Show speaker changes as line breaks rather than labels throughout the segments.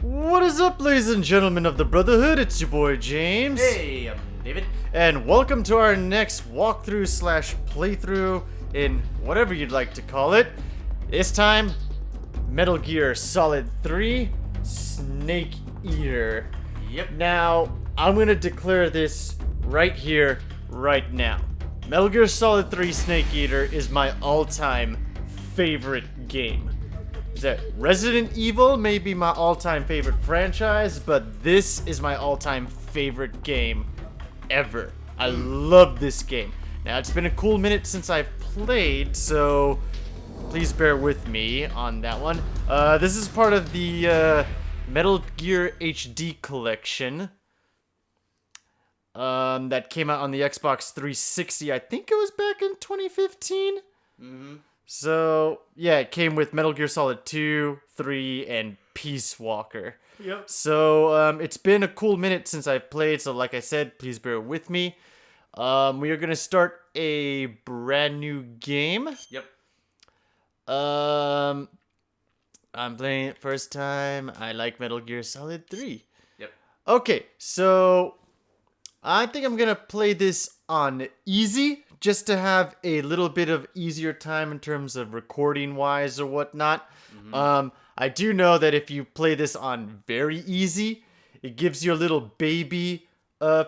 What is up, ladies and gentlemen of the Brotherhood? It's your boy James.
Hey, I'm David.
And welcome to our next walkthrough slash playthrough in whatever you'd like to call it. This time, Metal Gear Solid 3 Snake Eater.
Yep.
Now, I'm gonna declare this right here, right now. Metal Gear Solid 3 Snake Eater is my all-time favorite game. That Resident Evil may be my all-time favorite franchise, but this is my all-time favorite game ever. I love this game. Now, it's been a cool minute since I've played, so please bear with me on that one. This is part of the Metal Gear HD collection that came out on the Xbox 360. I think it was back in 2015. So, yeah, it came with Metal Gear Solid 2, 3, and Peace Walker.
Yep.
So, it's been a cool minute since I've played, so like I said, please bear with me. We are going to start a brand new game.
Yep.
I'm playing it first time. I like Metal Gear Solid 3.
Yep.
Okay, so I think I'm going to play this on easy, just to have a little bit of easier time in terms of recording wise or whatnot. I do know that if you play this on very easy, it gives you a little baby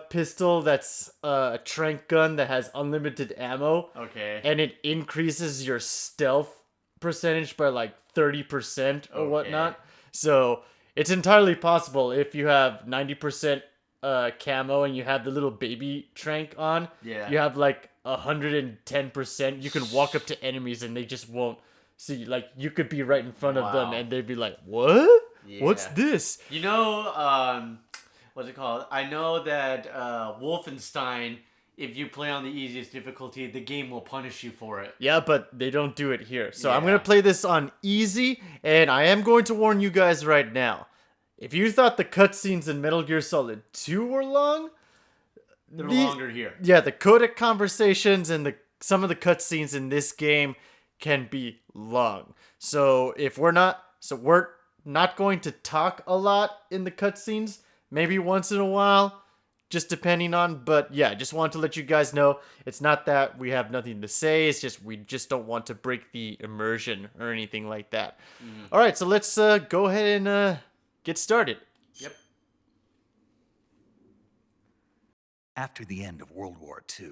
pistol that's a trank gun that has unlimited ammo.
Okay.
And it increases your stealth percentage by like 30% or whatnot. So it's entirely possible if you have 90% camo and you have the little baby trank on.
Yeah.
You have like 110%. You can walk up to enemies and they just won't see. Like, you could be right in front of them
Wow.
and they'd be like, what?
Yeah.
What's this?
You know, what's it called? I know that Wolfenstein, if you play on the easiest difficulty, the game will punish you for it.
Yeah, but they don't do it here. So I'm
Yeah.
going to play this on easy, and I am going to warn you guys right now. If you thought the cutscenes in Metal Gear Solid 2 were long,
They're longer here.
yeah, the codec conversations and some of the cutscenes in this game can be long. So we're not going to talk a lot in the cutscenes, maybe once in a while, just depending on, but yeah, just wanted to let you guys know, it's not that we have nothing to say, it's just we just don't want to break the immersion or anything like that. All right, so let's go ahead and get started.
Yep.
After the end of World War II,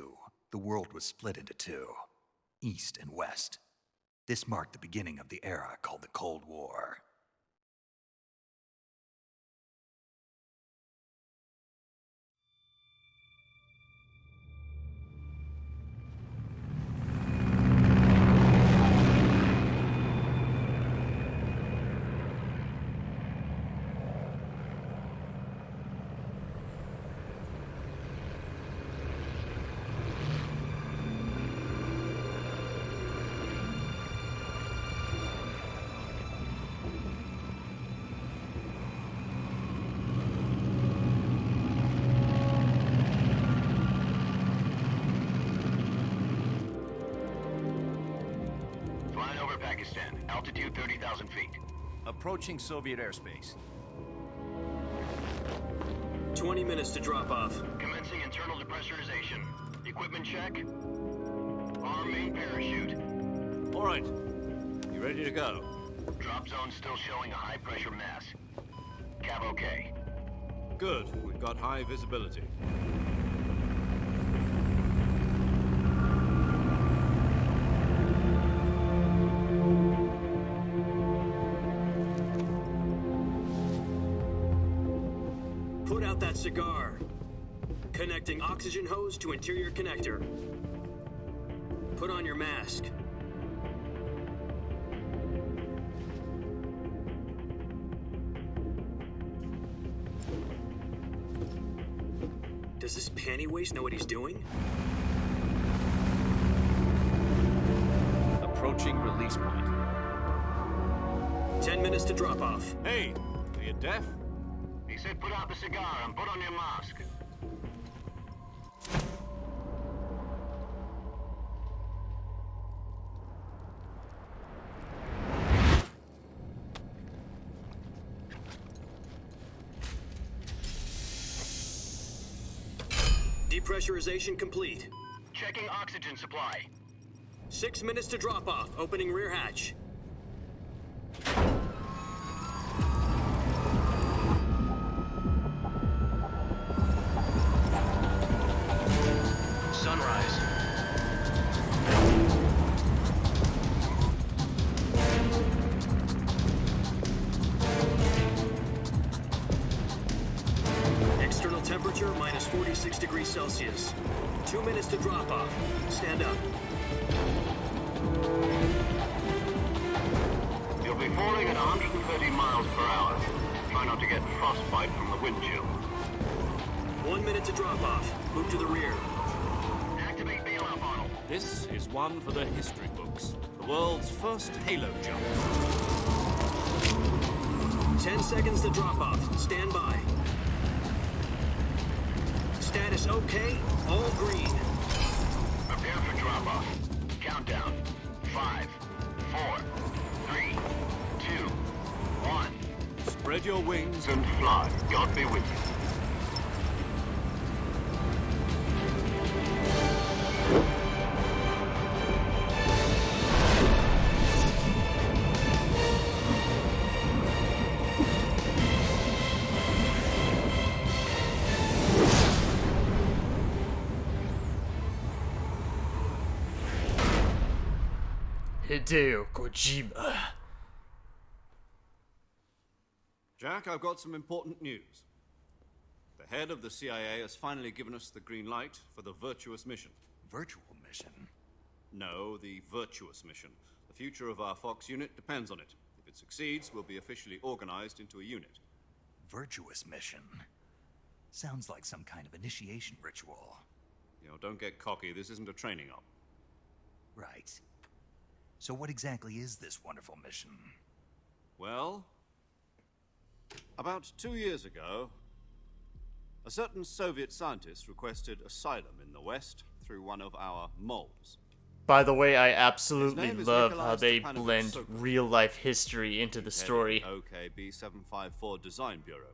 the world was split into two, East and West. This marked the beginning of the era called the Cold War.
Flying over Pakistan. Altitude 30,000 feet.
Approaching Soviet airspace.
20 minutes to drop off.
Commencing internal depressurization. Equipment check. Arm main parachute.
All right. You ready to go?
Drop zone still showing a high pressure mass. Cav okay.
Good. We've got high visibility.
Put out that cigar. Connecting oxygen hose to interior connector. Put on your mask. Does this panty waste know what he's doing?
Approaching release point.
10 minutes to drop off.
Hey, are you deaf?
He said put out the cigar and put on your mask.
Depressurization complete.
Checking oxygen supply.
6 minutes to drop off. Opening rear hatch.
Sunrise.
External temperature minus 46 degrees Celsius. 2 minutes to drop off. Stand up.
You'll be falling at 130 miles per hour. Try not to get frostbite from the wind chill.
1 minute to drop off. Move to the rear.
Activate bailout model.
This is one for the history books. The world's first halo jump.
10 seconds to drop off. Stand by. Status okay. All green.
Prepare for drop-off. Countdown. 5, 4, 3, 2, 1.
Spread your wings
And fly. God be with you.
Hideo Kojima.
Jack, I've got some important news. The head of the CIA has finally given us the green light for the Virtuous mission.
Virtual mission?
No, the Virtuous mission. The future of our Fox unit depends on it. If it succeeds, we'll be officially organized into a unit.
Virtuous mission? Sounds like some kind of initiation ritual.
Don't get cocky. This isn't a training op.
Right. So what exactly is this wonderful mission?
Well, about 2 years ago, a certain Soviet scientist requested asylum in the West through one of our moles.
By the way, I absolutely
His name is
love
Nikolai
how they
Stepanovich
blend
Sokolov.
real-life history into the story.
OKB 754 Design Bureau,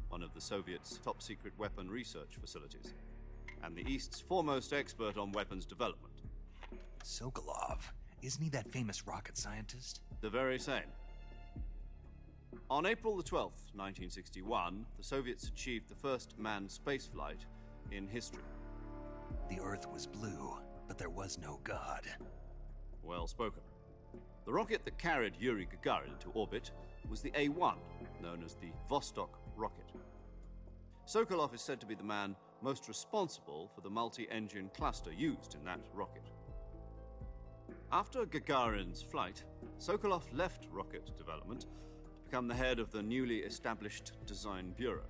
one of the Soviets' top-secret weapon research facilities, and the East's foremost expert on weapons development.
Sokolov. Isn't he that famous rocket scientist?
The very same. On April the 12th, 1961, the Soviets achieved the first manned spaceflight in history.
The Earth was blue, but there was no God.
Well spoken. The rocket that carried Yuri Gagarin into orbit was the A-1, known as the Vostok rocket. Sokolov is said to be the man most responsible for the multi-engine cluster used in that rocket. After Gagarin's flight, Sokolov left rocket development to become the head of the newly established Design Bureau.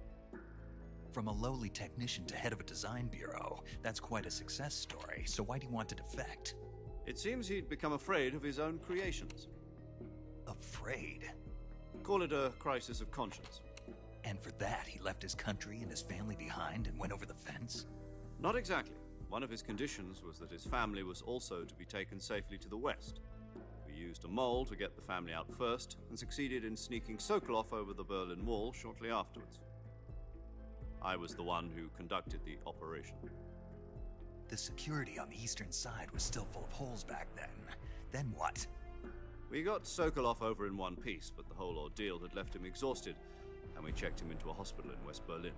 From a lowly technician to head of a design bureau, that's quite a success story, so why'd he want to defect?
It seems he'd become afraid of his own creations.
Afraid?
Call it a crisis of conscience.
And for that, he left his country and his family behind and went over the fence?
Not exactly. One of his conditions was that his family was also to be taken safely to the West. We used a mole to get the family out first, and succeeded in sneaking Sokolov over the Berlin Wall shortly afterwards. I was the one who conducted the operation.
The security on the eastern side was still full of holes back then. Then what?
We got Sokolov over in one piece, but the whole ordeal had left him exhausted, and we checked him into a hospital in West Berlin.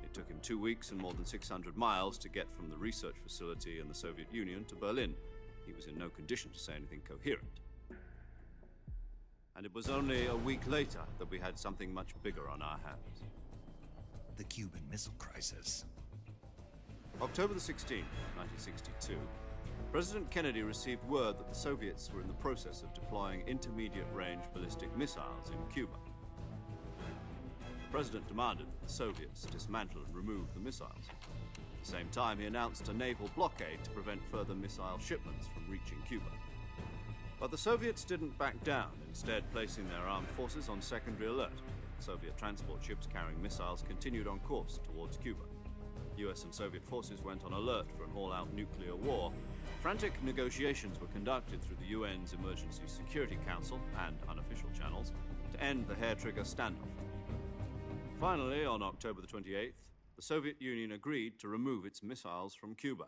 It took him 2 weeks and more than 600 miles to get from the research facility in the Soviet Union to Berlin. He was in no condition to say anything coherent. And it was only a week later that we had something much bigger on our hands.
The Cuban Missile Crisis.
October the 16th, 1962, President Kennedy received word that the Soviets were in the process of deploying intermediate-range ballistic missiles in Cuba. The President demanded that the Soviets dismantle and remove the missiles. At the same time, he announced a naval blockade to prevent further missile shipments from reaching Cuba. But the Soviets didn't back down, instead placing their armed forces on secondary alert. Soviet transport ships carrying missiles continued on course towards Cuba. US and Soviet forces went on alert for an all-out nuclear war. Frantic negotiations were conducted through the UN's Emergency Security Council and unofficial channels to end the hair-trigger standoff. Finally, on October the 28th, the Soviet Union agreed to remove its missiles from Cuba,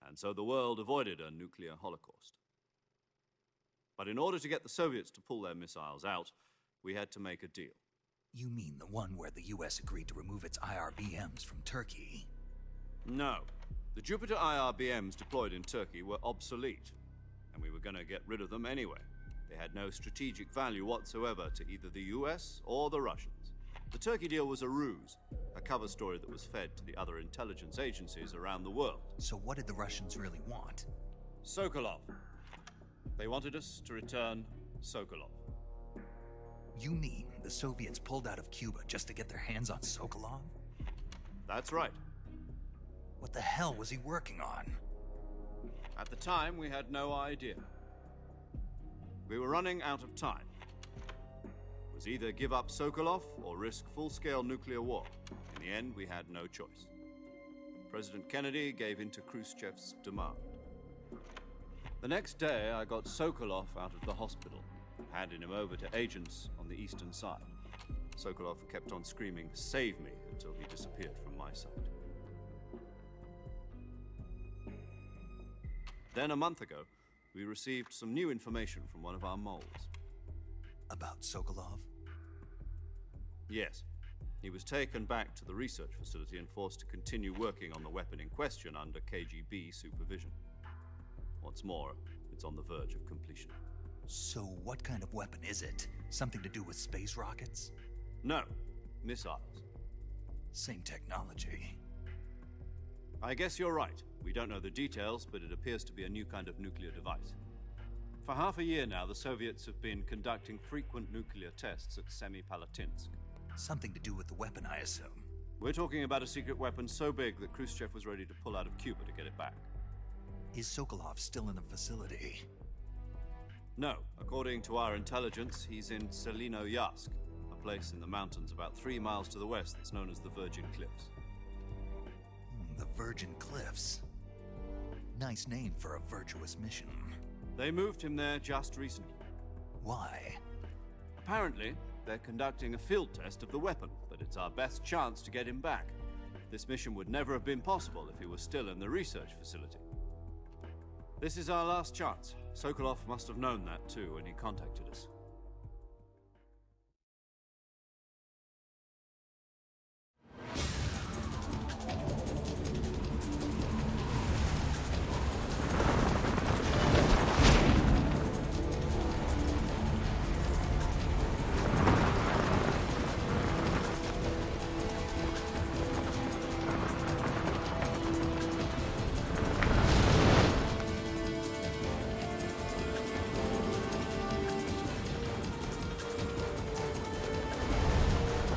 and so the world avoided a nuclear holocaust. But in order to get the Soviets to pull their missiles out, we had to make a deal.
You mean the one where the US agreed to remove its IRBMs from Turkey?
No. The Jupiter IRBMs deployed in Turkey were obsolete, and we were going to get rid of them anyway. They had no strategic value whatsoever to either the US or the Russians. The Turkey deal was a ruse, a cover story that was fed to the other intelligence agencies around the world.
So what did the Russians really want?
Sokolov. They wanted us to return Sokolov.
You mean the Soviets pulled out of Cuba just to get their hands on Sokolov?
That's right.
What the hell was he working on?
At the time, we had no idea. We were running out of time. It was either give up Sokolov or risk full-scale nuclear war. In the end, we had no choice. President Kennedy gave in to Khrushchev's demand. The next day, I got Sokolov out of the hospital, handed him over to agents on the eastern side. Sokolov kept on screaming, "Save me," until he disappeared from my sight. Then a month ago, we received some new information from one of our moles.
About Sokolov?
Yes. He was taken back to the research facility and forced to continue working on the weapon in question under KGB supervision. What's more, it's on the verge of completion.
So what kind of weapon is it? Something to do with space rockets?
No, missiles.
Same technology.
I guess you're right. We don't know the details, but it appears to be a new kind of nuclear device. For half a year now, the Soviets have been conducting frequent nuclear tests at Semipalatinsk.
Something to do with the weapon, I assume.
We're talking about a secret weapon so big that Khrushchev was ready to pull out of Cuba to get it back.
Is Sokolov still in the facility?
No, according to our intelligence, he's in Selinoyarsk, a place in the mountains about 3 miles to the west that's known as the Virgin Cliffs.
The Virgin Cliffs. Nice name for a virtuous mission.
They moved him there just recently.
Why?
Apparently, they're conducting a field test of the weapon, but it's our best chance to get him back. This mission would never have been possible if he was still in the research facility. This is our last chance. Sokolov must have known that too when he contacted us.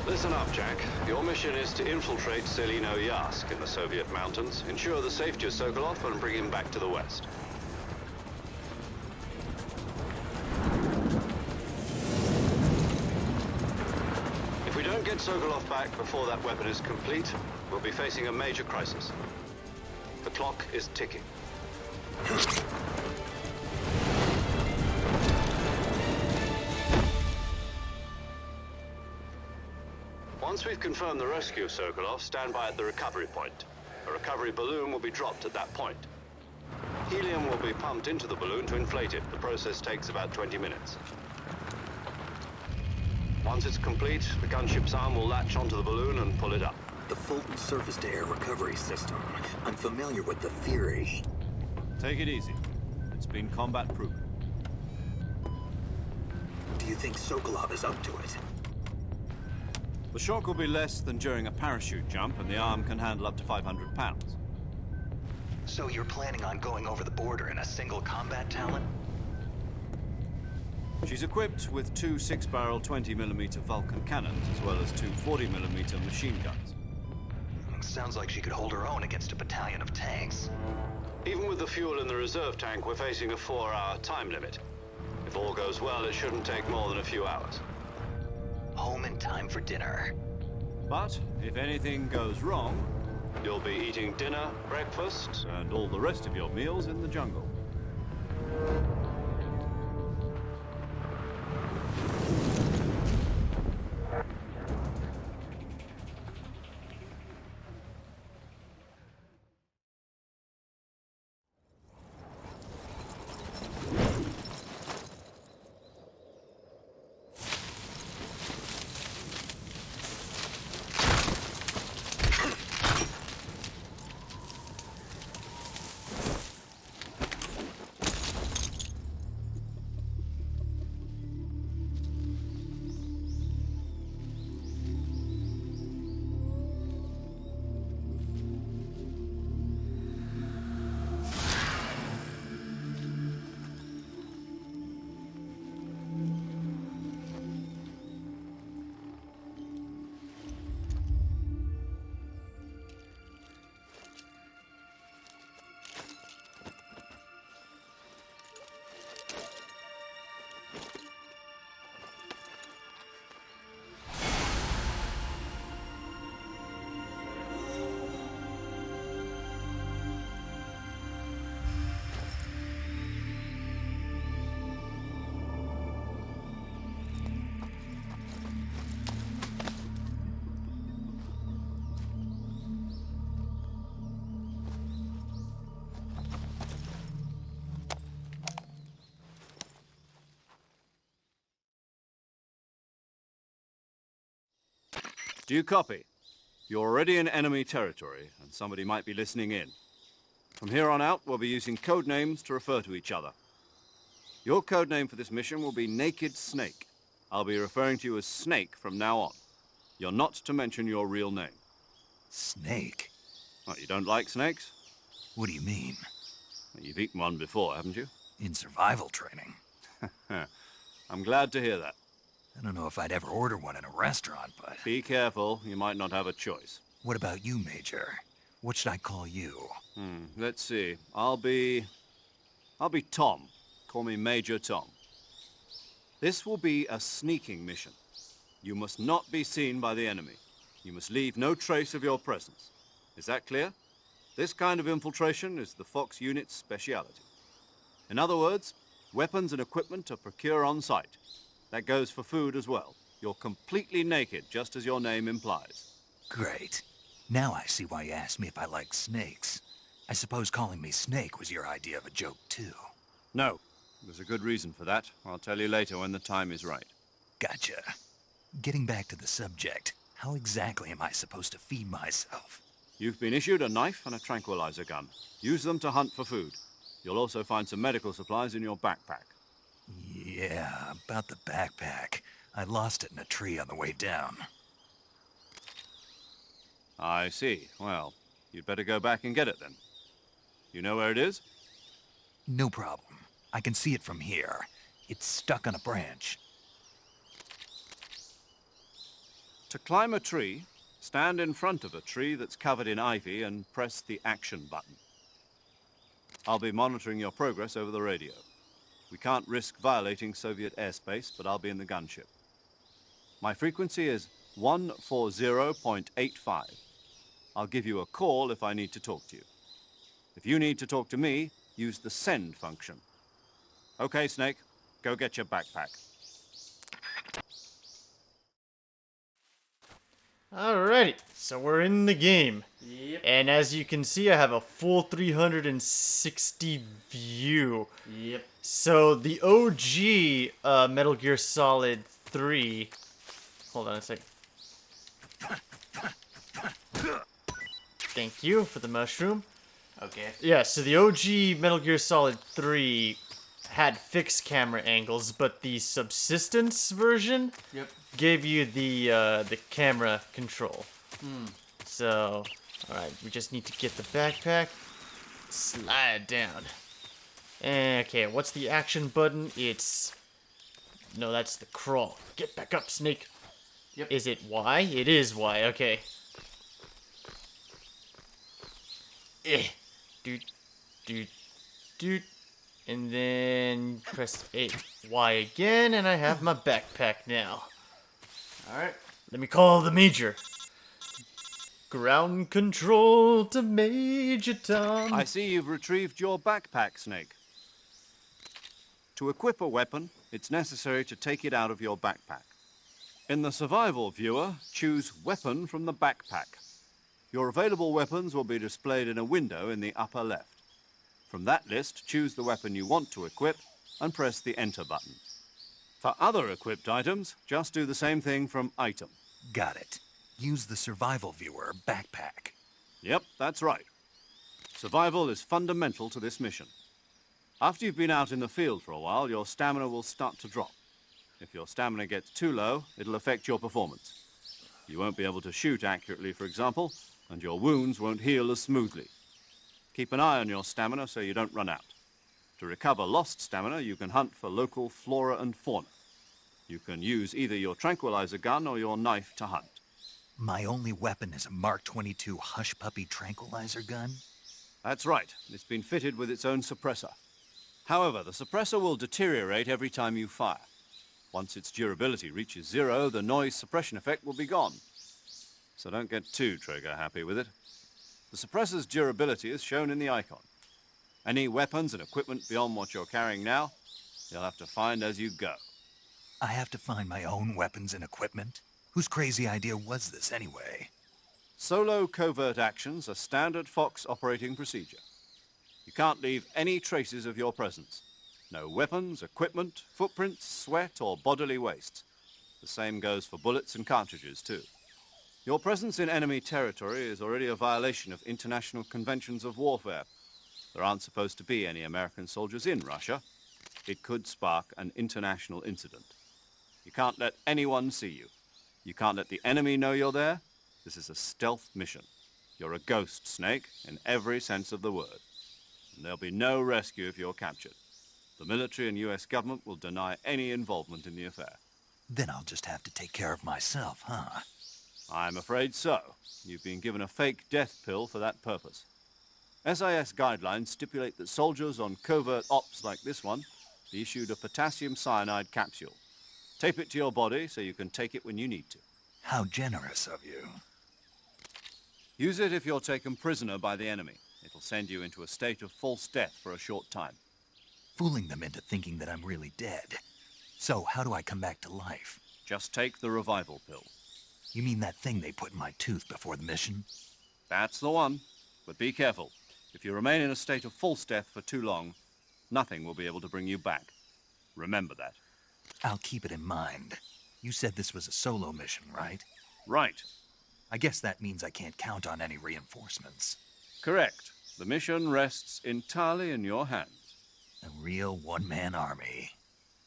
Listen up, Jack. Your mission is to infiltrate Selinoyarsk in the Soviet mountains, ensure the safety of Sokolov, and bring him back to the west. If we don't get Sokolov back before that weapon is complete, we'll be facing a major crisis. The clock is ticking. Once we've confirmed the rescue of Sokolov, stand by at the recovery point. A recovery balloon will be dropped at that point. Helium will be pumped into the balloon to inflate it. The process takes about 20 minutes. Once it's complete, the gunship's arm will latch onto the balloon and pull it up.
The Fulton surface-to-air recovery system. I'm familiar with the theory.
Take it easy. It's been combat-proven.
Do you think Sokolov is up to it?
The shock will be less than during a parachute jump, and the arm can handle up to 500 pounds.
So you're planning on going over the border in a single combat talon?
She's equipped with 2 6-barrel 20mm Vulcan cannons, as well as 2 40mm machine guns.
Sounds like she could hold her own against a battalion of tanks.
Even with the fuel in the reserve tank, we're facing a 4-hour time limit. If all goes well, it shouldn't take more than a few hours.
Home in time for dinner.
But if anything goes wrong, you'll be eating dinner, breakfast, and all the rest of your meals in the jungle. Do you copy? You're already in enemy territory, and somebody might be listening in. From here on out, we'll be using code names to refer to each other. Your code name for this mission will be Naked Snake. I'll be referring to you as Snake from now on. You're not to mention your real name.
Snake?
What, you don't like snakes?
What do you mean?
Well, you've eaten one before, haven't you?
In survival training?
I'm glad to hear that.
I don't know if I'd ever order one in a restaurant, but...
Be careful, you might not have a choice.
What about you, Major? What should I call you?
Let's see. I'll be Tom. Call me Major Tom. This will be a sneaking mission. You must not be seen by the enemy. You must leave no trace of your presence. Is that clear? This kind of infiltration is the Fox unit's speciality. In other words, weapons and equipment are procured on site. That goes for food as well. You're completely naked, just as your name implies.
Great. Now I see why you asked me if I like snakes. I suppose calling me Snake was your idea of a joke, too.
No, there's a good reason for that. I'll tell you later when the time is right.
Gotcha. Getting back to the subject, how exactly am I supposed to feed myself?
You've been issued a knife and a tranquilizer gun. Use them to hunt for food. You'll also find some medical supplies in your backpack.
Yeah, about the backpack. I lost it in a tree on the way down.
I see. Well, you'd better go back and get it then. You know where it is?
No problem. I can see it from here. It's stuck on a branch.
To climb a tree, stand in front of a tree that's covered in ivy and press the action button. I'll be monitoring your progress over the radio. We can't risk violating Soviet airspace, but I'll be in the gunship. My frequency is 140.85. I'll give you a call if I need to talk to you. If you need to talk to me, use the send function. Okay, Snake, go get your backpack.
Alrighty, so we're in the game.
Yep.
And as you can see, I have a full 360 view.
Yep.
So the OG Metal Gear Solid 3... Hold on a sec. Thank you for the mushroom.
Okay.
Yeah, so the OG Metal Gear Solid 3 had fixed camera angles, but the Subsistence version
Yep.
gave you the camera control. So, alright, we just need to get the backpack. Slide down. Okay, what's the action button? It's... No, that's the crawl. Get back up, Snake.
Yep.
Is it Y? It is Y, okay. Doot, doot, doot. And then press Y again, and I have my backpack now.
Alright.
Let me call the Major. Ground control to Major Tom.
I see you've retrieved your backpack, Snake. To equip a weapon, it's necessary to take it out of your backpack. In the survival viewer, choose Weapon from the backpack. Your available weapons will be displayed in a window in the upper left. From that list, choose the weapon you want to equip and press the Enter button. For other equipped items, just do the same thing from Item.
Got it. Use the survival viewer backpack.
Yep, that's right. Survival is fundamental to this mission. After you've been out in the field for a while, your stamina will start to drop. If your stamina gets too low, it'll affect your performance. You won't be able to shoot accurately, for example, and your wounds won't heal as smoothly. Keep an eye on your stamina so you don't run out. To recover lost stamina, you can hunt for local flora and fauna. You can use either your tranquilizer gun or your knife to hunt.
My only weapon is a Mark 22 Hush Puppy tranquilizer gun?
That's right. It's been fitted with its own suppressor. However, the suppressor will deteriorate every time you fire. Once its durability reaches 0, the noise suppression effect will be gone. So don't get too trigger happy with it. The suppressor's durability is shown in the icon. Any weapons and equipment beyond what you're carrying now, you'll have to find as you go.
I have to find my own weapons and equipment? Whose crazy idea was this anyway?
Solo covert actions are standard Fox operating procedure. You can't leave any traces of your presence. No weapons, equipment, footprints, sweat, or bodily waste. The same goes for bullets and cartridges, too. Your presence in enemy territory is already a violation of international conventions of warfare. There aren't supposed to be any American soldiers in Russia. It could spark an international incident. You can't let anyone see you. You can't let the enemy know you're there. This is a stealth mission. You're a ghost, Snake, in every sense of the word. And there'll be no rescue if you're captured. The military and US government will deny any involvement in the affair.
Then I'll just have to take care of myself, huh?
I'm afraid so. You've been given a fake death pill for that purpose. SIS guidelines stipulate that soldiers on covert ops like this one be issued a potassium cyanide capsule. Tape it to your body so you can take it when you need to.
How generous of you.
Use it if you're taken prisoner by the enemy. It'll send you into a state of false death for a short time.
Fooling them into thinking that I'm really dead. So, how do I come back to life?
Just take the revival pill.
You mean that thing they put in my tooth before the mission?
That's the one. But be careful. If you remain in a state of false death for too long, nothing will be able to bring you back. Remember that.
I'll keep it in mind. You said this was a solo mission, right?
Right.
I guess that means I can't count on any reinforcements.
Correct. The mission rests entirely in your hands.
A real one-man army.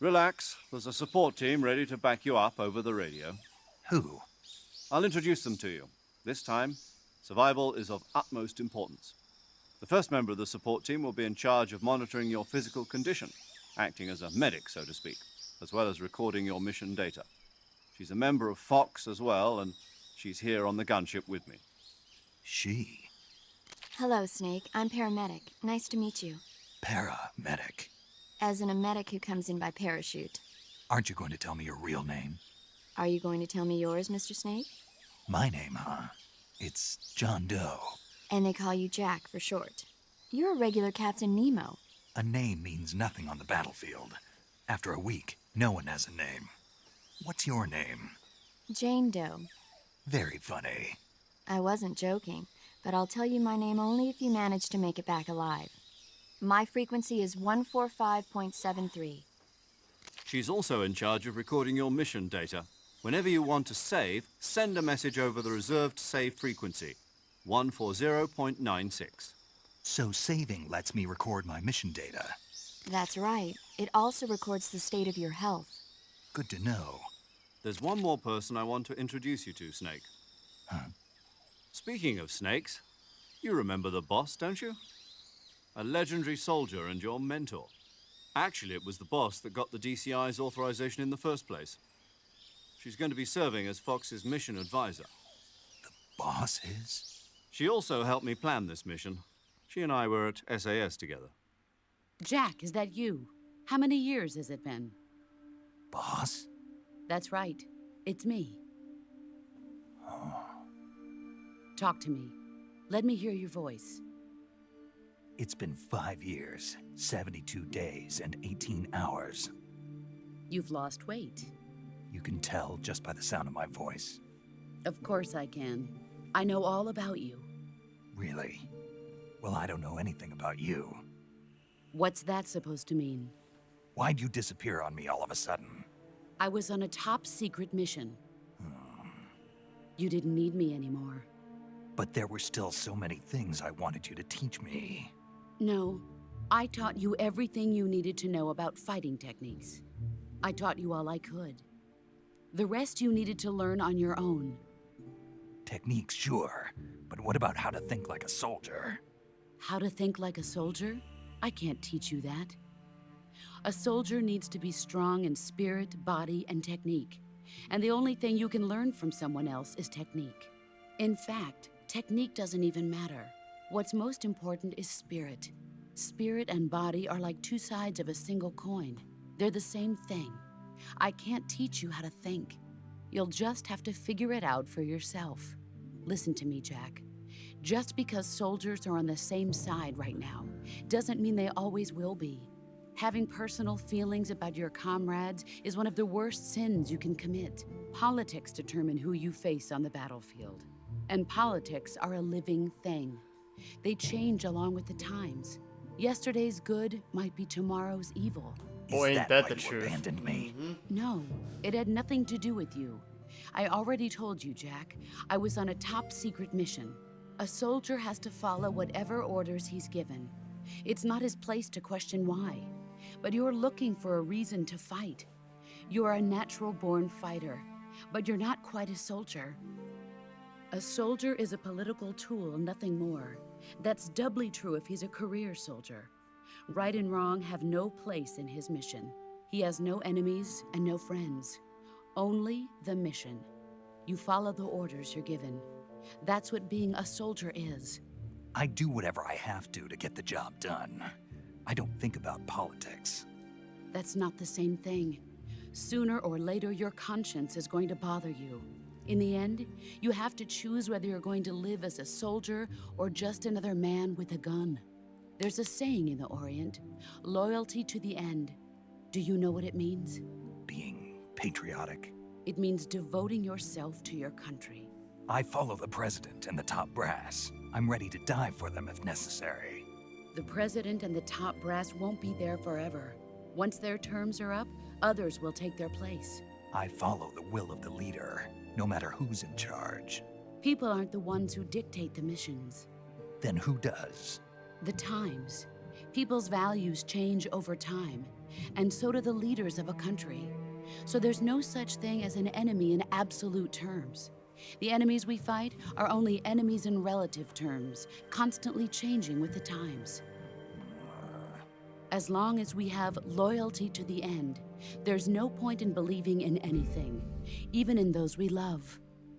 Relax. There's a support team ready to back you up over the radio.
Who?
I'll introduce them to you. This time, survival is of utmost importance. The first member of the support team will be in charge of monitoring your physical condition, acting as a medic, so to speak, as well as recording your mission data. She's a member of Fox as well, and she's here on the gunship with me.
She.
Hello, Snake. I'm paramedic. Nice to meet you.
Paramedic.
As in a medic who comes in by parachute.
Aren't you going to tell me your real name?
Are you going to tell me yours, Mr. Snake?
My name, huh? It's John Doe.
And they call you Jack for short. You're a regular Captain Nemo.
A name means nothing on the battlefield. After a week, no one has a name. What's your name?
Jane Doe.
Very funny.
I wasn't joking, but I'll tell you my name only if you manage to make it back alive. My frequency is 145.73.
She's also in charge of recording your mission data. Whenever you want to save, send a message over the reserved save frequency, 140.96.
So saving lets me record my mission data.
That's right. It also records the state of your health.
Good to know.
There's one more person I want to introduce you to, Snake.
Huh?
Speaking of snakes, you remember the boss, don't you? A legendary soldier and your mentor. Actually, it was the boss that got the DCI's authorization in the first place. She's going to be serving as Fox's mission advisor.
Boss is?
She also helped me plan this mission. She and I were at SAS together.
Jack, is that you? How many years has it been?
Boss?
That's right. It's me. Talk to me. Let me hear your voice.
It's been 5 years, 72 days, and 18 hours.
You've lost weight.
You can tell just by the sound of my voice.
Of course I can. I know all about you.
Really? Well, I don't know anything about you.
What's that supposed to mean?
Why'd you disappear on me all of a sudden?
I was on a top-secret mission. You didn't need me anymore.
But there were still so many things I wanted you to teach me.
No, I taught you everything you needed to know about fighting techniques. I taught you all I could. The rest you needed to learn on your own.
Techniques, sure. But what about how to think like a soldier?
How to think like a soldier? I can't teach you that. A soldier needs to be strong in spirit, body, and technique. And the only thing you can learn from someone else is technique. In fact, technique doesn't even matter. What's most important is spirit. Spirit and body are like two sides of a single coin. They're the same thing. I can't teach you how to think. You'll just have to figure it out for yourself. Listen to me, Jack. Just because soldiers are on the same side right now doesn't mean they always will be. Having personal feelings about your comrades is one of the worst sins you can commit. Politics determine who you face on the battlefield. And politics are a living thing. They change along with the times. Yesterday's good might be tomorrow's evil.
Boy,
Is
ain't
that
that
why
the
you
truth.
abandoned me?
No, it had nothing to do with you. I already told you, Jack. I was on a top secret mission. A soldier has to follow whatever orders he's given. It's not his place to question why. But you're looking for a reason to fight. You're a natural-born fighter, but you're not quite a soldier. A soldier is a political tool, nothing more. That's doubly true if he's a career soldier. Right and wrong have no place in his mission. He has no enemies and no friends. Only the mission. You follow the orders you're given. That's what being a soldier is.
I do whatever I have to get the job done. I don't think about politics.
That's not the same thing. Sooner or later, your conscience is going to bother you. In the end, you have to choose whether you're going to live as a soldier or just another man with a gun. There's a saying in the Orient, loyalty to the end. Do you know what it means?
Being patriotic.
It means devoting yourself to your country.
I follow the president and the top brass. I'm ready to die for them if necessary.
The president and the top brass won't be there forever. Once their terms are up, others will take their place.
I follow the will of the leader, no matter who's in charge.
People aren't the ones who dictate the missions.
Then who does?
The times. People's values change over time, and so do the leaders of a country. So there's no such thing as an enemy in absolute terms. The enemies we fight are only enemies in relative terms, constantly changing with the times. As long as we have loyalty to the end, there's no point in believing in anything, even in those we love.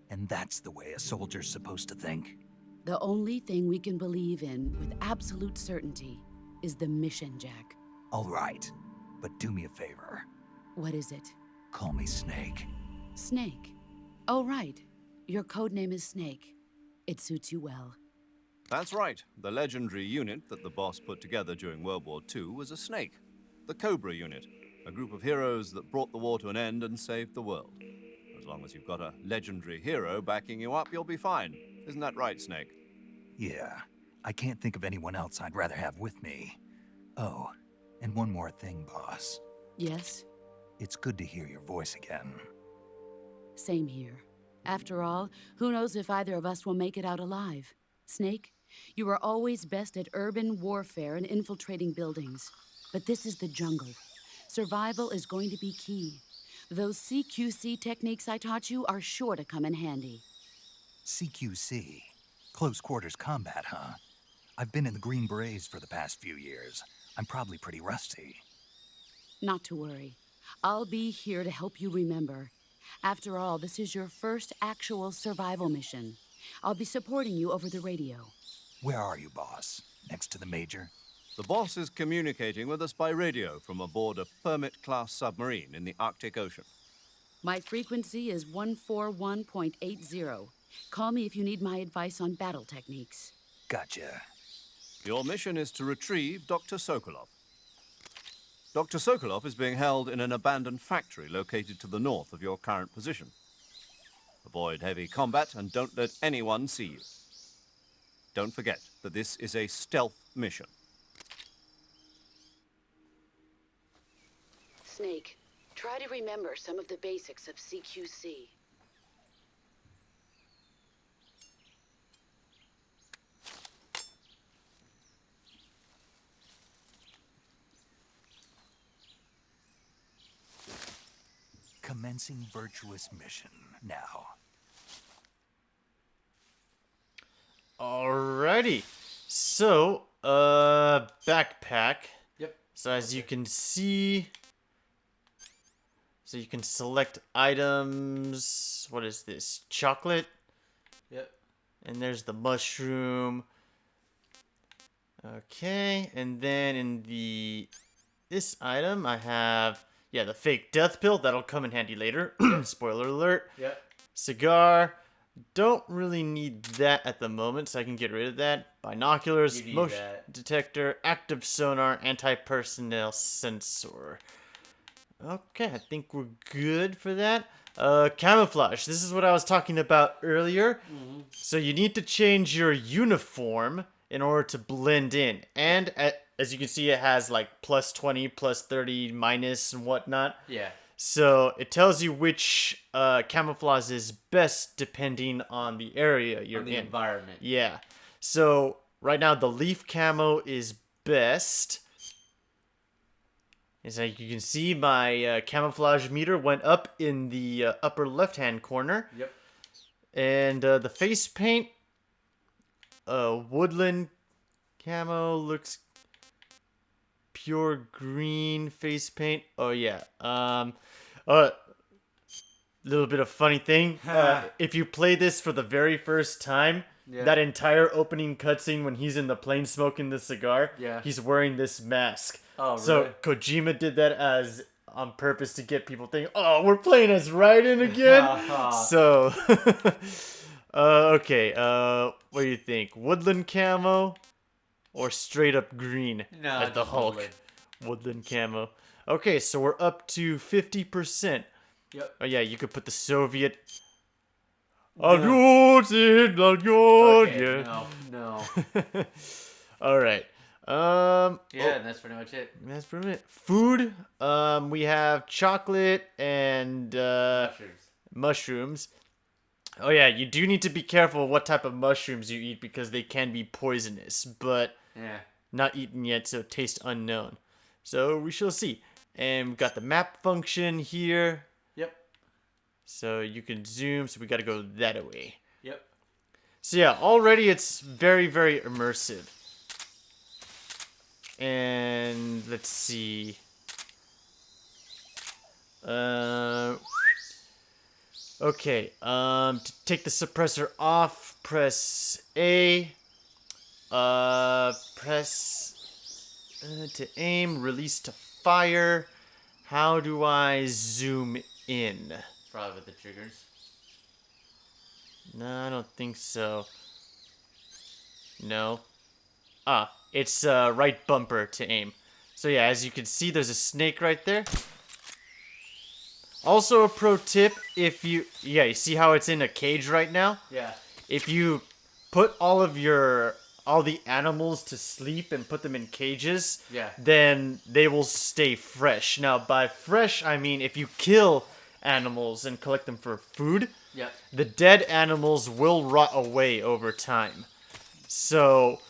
And that's the way a soldier's supposed to think?
The only thing we can believe in with absolute certainty is the mission, Jack.
All right, but do me a favor.
What is it?
Call me Snake.
Snake. Oh, right. Your code name is Snake. It suits you well.
That's right. The legendary unit that the boss put together during World War II was a snake. The Cobra unit, a group of heroes that brought the war to an end and saved the world. As long as you've got a legendary hero backing you up, you'll be fine. Isn't that right, Snake?
Yeah, I can't think of anyone else I'd rather have with me. Oh, and one more thing, boss.
Yes?
It's good to hear your voice again.
Same here. After all, who knows if either of us will make it out alive? Snake, you are always best at urban warfare and infiltrating buildings. But this is the jungle. Survival is going to be key. Those CQC techniques I taught you are sure to come in handy.
CQC? Close quarters combat, huh? I've been in the Green Berets for the past few years. I'm probably pretty rusty.
Not to worry. I'll be here to help you remember. After all, this is your first actual survival mission. I'll be supporting you over the radio.
Where are you, boss? Next to the Major?
The boss is communicating with us by radio from aboard a Permit-class submarine in the Arctic Ocean.
My frequency is 141.80. Call me if you need my advice on battle techniques.
Gotcha.
Your mission is to retrieve Dr. Sokolov. Dr. Sokolov is being held in an abandoned factory located to the north of your current position. Avoid heavy combat and don't let anyone see you. Don't forget that this is a stealth mission.
Snake, try to remember some of the basics of CQC.
Commencing virtuous mission now.
Alrighty. So, backpack.
Yep.
So as you can see, so you can select items. What is this? Chocolate.
Yep.
And there's the mushroom. Okay, and then in this item I have the fake death pill. That'll come in handy later. Spoiler alert.
Yep.
Cigar. Don't really need that at the moment, so I can get rid of that. Binoculars,
You need
motion
that.
detector, active sonar, anti-personnel sensor. Okay, I think we're good for that. Camouflage. This is what I was talking about earlier. So you need to change your uniform in order to blend in. And as you can see, it has like plus 20, plus 30, minus, and whatnot.
Yeah.
So it tells you which camouflage is best depending on the area you're
On the
in.
environment.
Yeah. So right now the leaf camo is best. As you can see, my camouflage meter went up in the upper left-hand corner.
Yep.
And the face paint, woodland camo looks pure green face paint. Oh yeah. Little bit of funny thing. If you play this for the very first time,
Yeah.
that entire opening cutscene when he's in the plane smoking the cigar,
Yeah.
he's wearing this mask.
Oh,
So
really?
Kojima did that as on purpose to get people thinking, oh, we're playing as Raiden again. So, okay. What do you think? Woodland camo or straight up green
No,
as the
just
Hulk?
woodland.
Woodland camo. Okay, so we're up to 50%.
Yep.
Oh yeah, you could put the Soviet. Okay,
Okay, no.
All right.
Yeah, and that's pretty much it.
That's pretty much it. Food. We have chocolate and
Mushrooms.
mushrooms. Oh yeah, you do need to be careful what type of mushrooms you eat because they can be poisonous, but
Yeah.
not eaten yet, so taste unknown. So we shall see. And we've got the map function here.
Yep.
So you can zoom, so we gotta go that way.
Yep.
So yeah, already it's very, very immersive. And let's see. Okay, to take the suppressor off, press A. Press to aim, release to fire. How do I zoom in?
Probably with the triggers.
No, I don't think so. No. It's right bumper to aim. So yeah, as you can see, there's a snake right there. Also a pro tip, if you see how it's in a cage right now?
Yeah.
If you put all the animals to sleep and put them in cages,
Yeah.
then they will stay fresh. Now, by fresh, I mean if you kill animals and collect them for food,
Yep.
the dead animals will rot away over time. So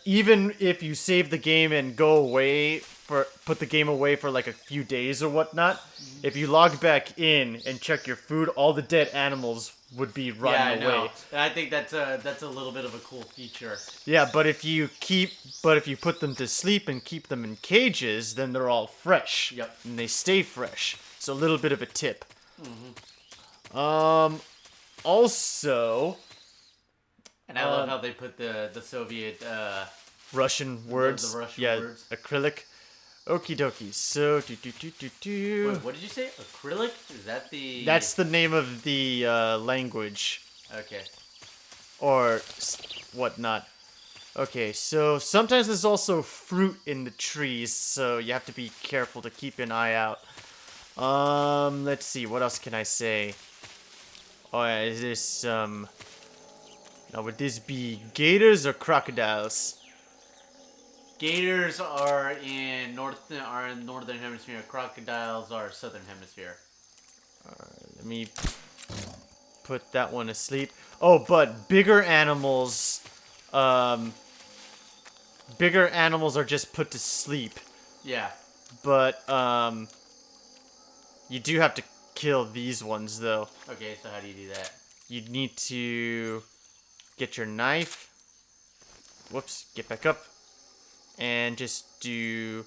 even if you save the game and go away put the game away for like a few days or whatnot, if you log back in and check your food, all the dead animals would be
Yeah, I
rotting
know.
away.
And I think that's a little bit of a cool feature.
Yeah, but if you put them to sleep and keep them in cages, then they're all fresh.
Yep.
And they stay fresh. So a little bit of a tip. Also,
And I love how they put the Soviet
Russian words.
the Russian
yeah,
words.
acrylic. Okie dokie. So
Wait, what did you say? Acrylic? Is that the
That's the name of the language
Okay.
or whatnot. Okay, so sometimes there's also fruit in the trees, so you have to be careful to keep an eye out. Let's see, what else can I say? Oh yeah, is this now would this be gators or crocodiles?
Gators are in northern hemisphere. Crocodiles are southern hemisphere.
Let me put that one asleep. Oh, but bigger animals are just put to sleep.
Yeah.
But you do have to kill these ones though.
Okay, so how do you do that?
You need to get your knife. Whoops, get back up. And just do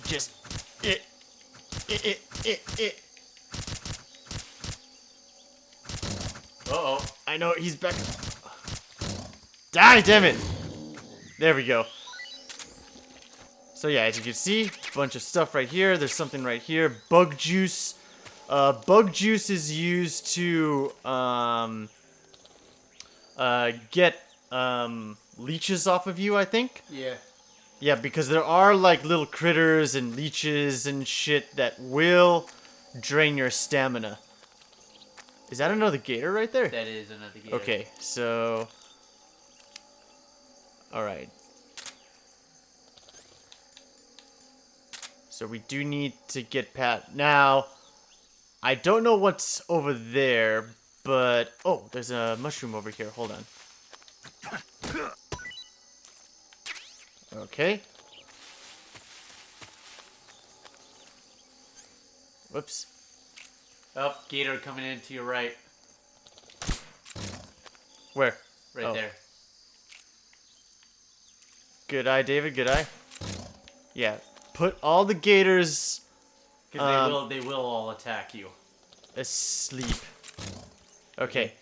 just it.
Uh-oh.
I know he's back. Die, damn it! There we go. So yeah, as you can see, a bunch of stuff right here. There's something right here. Bug juice. Bug juice is used to get leeches off of you, I think.
Yeah.
Yeah, because there are like little critters and leeches and shit that will drain your stamina. Is that another gator right there?
That is another gator.
Okay, so... Alright. So we do need to get past. Now, I don't know what's over there, but... Oh, there's a mushroom over here. Hold on. Okay. Whoops.
Oh, gator coming in to your right.
Where?
Right
Oh.
there.
Good eye, David. Good eye. Yeah. Put all the gators
Because they will all attack you.
asleep. Okay.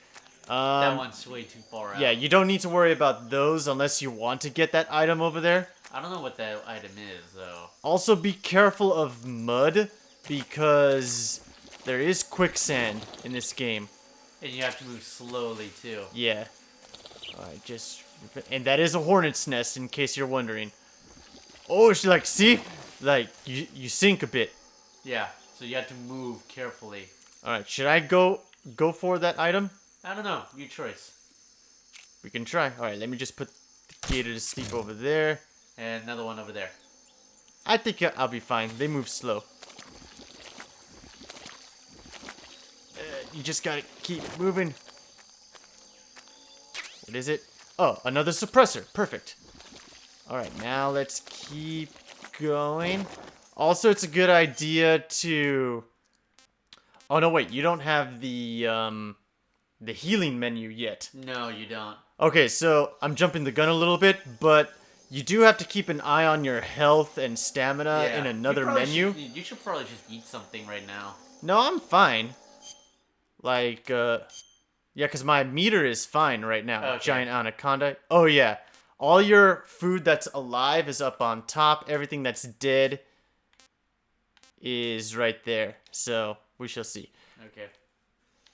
That one's way too far out.
Yeah, you don't need to worry about those unless you want to get that item over there.
I don't know what that item is, though.
Also, be careful of mud because there is quicksand in this game.
And you have to move slowly, too.
Yeah. Alright, just... And that is a hornet's nest, in case you're wondering. Oh, she like, see? Like, you sink a bit.
Yeah, so you have to move carefully.
Alright, should I go for that item?
I don't know. Your choice.
We can try. Alright, let me just put the gator to sleep over there.
And another one over there.
I think I'll be fine. They move slow. You just gotta keep moving. What is it? Oh, another suppressor. Perfect. Alright, now let's keep going. Also, it's a good idea to... Oh, no, wait. You don't have the healing menu yet.
No, you don't.
Okay, so I'm jumping the gun a little bit, but you do have to keep an eye on your health and stamina in another menu.
You should probably just eat something right now.
No, I'm fine. Like, yeah, because my meter is fine right now.
Okay.
Giant anaconda. Oh, yeah. All your food that's alive is up on top. Everything that's dead is right there. So, we shall see.
Okay.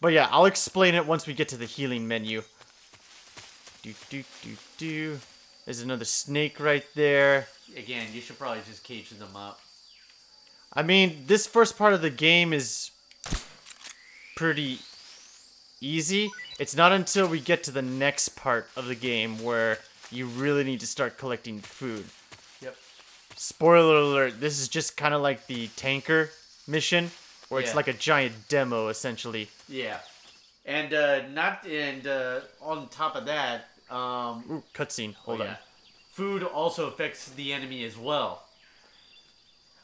But yeah, I'll explain it once we get to the healing menu. There's another snake right there.
Again, you should probably just cage them up.
I mean, this first part of the game is pretty easy. It's not until we get to the next part of the game where you really need to start collecting food.
Yep.
Spoiler alert, this is just kind of like the tanker mission, where it's
Yeah.
like a giant demo, essentially.
Yeah. And on top of that,
Ooh, cutscene. Hold on.
food also affects the enemy as well.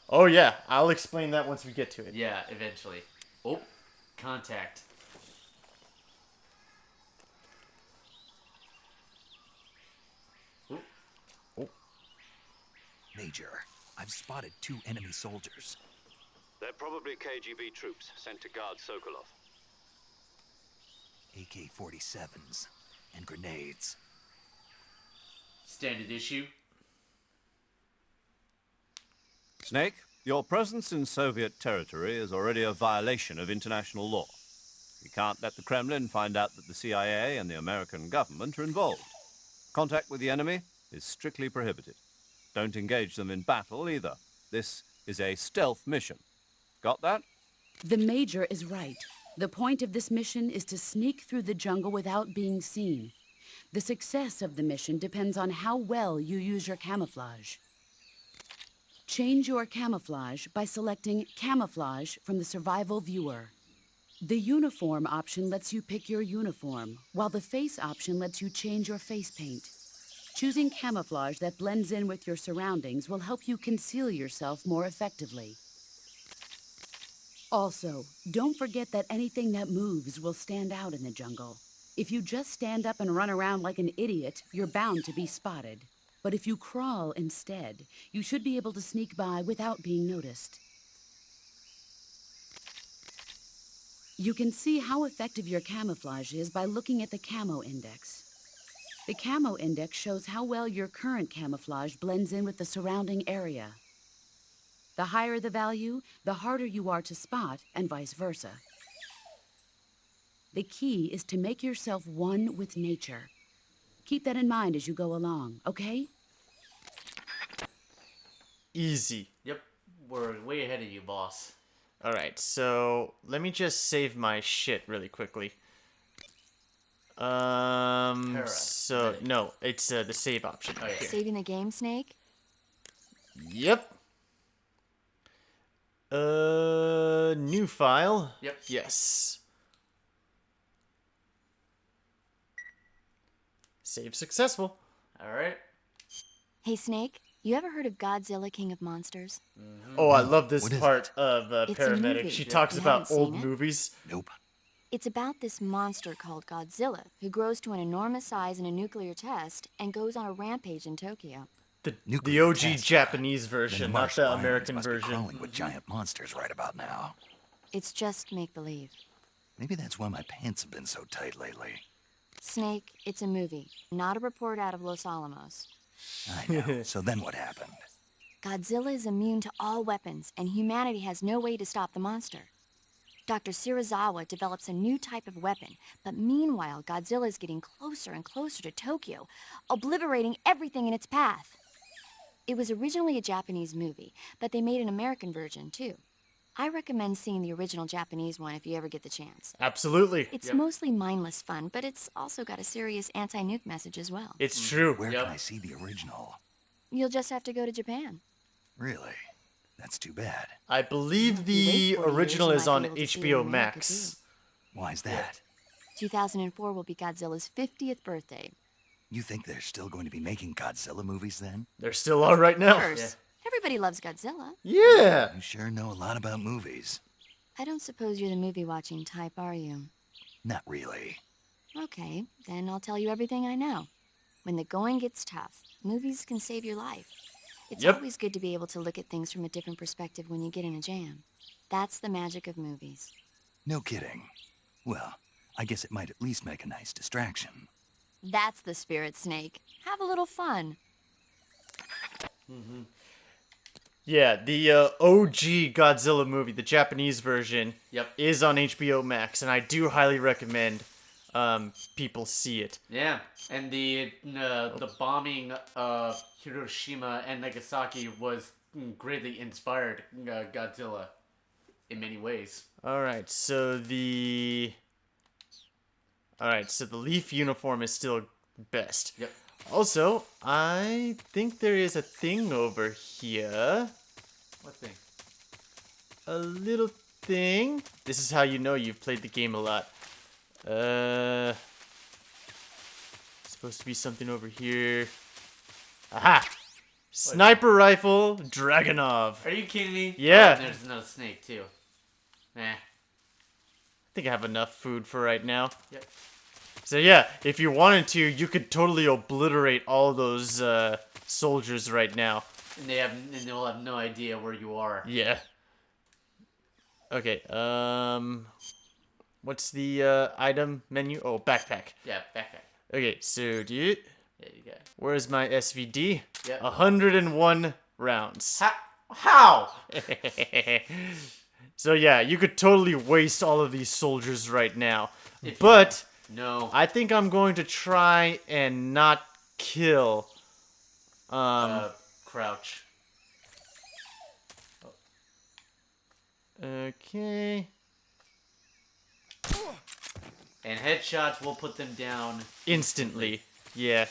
Oh yeah, I'll explain that once we get to it.
Yeah, eventually. Oh, contact.
Major, I've spotted 2 enemy soldiers.
They're probably KGB troops sent to guard Sokolov.
AK-47s and grenades.
Standard issue.
Snake, your presence in Soviet territory is already a violation of international law. We can't let the Kremlin find out that the CIA and the American government are involved. Contact with the enemy is strictly prohibited. Don't engage them in battle either. This is a stealth mission. Got that?
The Major is right. The point of this mission is to sneak through the jungle without being seen. The success of the mission depends on how well you use your camouflage. Change your camouflage by selecting Camouflage from the Survival Viewer. The Uniform option lets you pick your uniform, while the Face option lets you change your face paint. Choosing camouflage that blends in with your surroundings will help you conceal yourself more effectively. Also, don't forget that anything that moves will stand out in the jungle. If you just stand up and run around like an idiot, you're bound to be spotted. But if you crawl instead, you should be able to sneak by without being noticed. You can see how effective your camouflage is by looking at the Camo Index. The Camo Index shows how well your current camouflage blends in with the surrounding area. The higher the value, the harder you are to spot, and vice versa. The key is to make yourself one with nature. Keep that in mind as you go along, okay?
Easy.
Yep, we're way ahead of you, boss.
Alright, so let me just save my shit really quickly. So, no, it's the save option.
Oh, yeah.
Saving the game, Snake?
Yep. New file.
Yep.
Yes. Save successful.
All right.
Hey, Snake, you ever heard of Godzilla King of Monsters?
Oh, I love this
What is
part of
It's a
Paramedic.
movie.
She
You
talks about
haven't
old
seen it?
movies.
Nope.
It's about this monster called Godzilla who grows to an enormous size in a nuclear test and goes on a rampage in Tokyo.
The
Nuclear
OG
test,
Japanese
Then
version,
the
not
Marsh
the
lions
American
must be
version.
crawling with giant monsters right about now.
It's just make-believe.
Maybe that's why my pants have been so tight lately.
Snake, it's a movie, not a report out of Los Alamos.
I know. So then what happened?
Godzilla is immune to all weapons, and humanity has no way to stop the monster. Dr. Shirazawa develops a new type of weapon, but meanwhile, Godzilla is getting closer and closer to Tokyo, obliterating everything in its path. It was originally a Japanese movie, but they made an American version, too. I recommend seeing the original Japanese one if you ever get the chance.
Absolutely.
It's mostly mindless fun, but it's also got a serious anti-nuke message as well.
It's true.
Where
Yep.
can I see the original?
You'll just have to go to Japan.
Really? That's too bad.
I believe
If you
the
wait 40
original
years,
is
you
on
might be able to see it in
HBO
America,
Max.
Why's that?
2004 will be Godzilla's 50th birthday.
You think they're still going to be making Godzilla movies then?
They're still on right now.
Of course. Everybody loves Godzilla.
Yeah.
You sure know a lot about movies.
I don't suppose you're the movie-watching type, are you?
Not really.
Okay, then I'll tell you everything I know. When the going gets tough, movies can save your life. It's
Yep.
always good to be able to look at things from a different perspective when you get in a jam. That's the magic of movies.
No kidding. Well, I guess it might at least make a nice distraction.
That's the spirit, Snake. Have a little fun.
Yeah, the OG Godzilla movie, the Japanese version,
Yep.
is on HBO Max, and I do highly recommend people see it.
Yeah, and the bombing of Hiroshima and Nagasaki was greatly inspired Godzilla in many ways.
All right, so the Leaf uniform is still best.
Yep.
Also, I think there is a thing over here.
What thing?
A little thing. This is how you know you've played the game a lot. Supposed to be something over here. Aha! Sniper rifle, Dragunov.
Are you kidding me?
Yeah.
Oh, there's another snake too. Nah.
I think I have enough food for right now.
Yep.
So yeah, if you wanted to, you could totally obliterate all those soldiers right now.
And they'll have no idea where you are.
Yeah. Okay, what's the item menu? Oh, backpack.
Yeah, backpack.
Okay, so dude,
Yeah, you got it.
where's my SVD?
Yep.
101 rounds.
How?
So yeah, you could totally waste all of these soldiers right now.
If you
But
No.
I think I'm going to try and not kill
Crouch.
Okay.
And headshots will put them down.
Instantly. Yeah.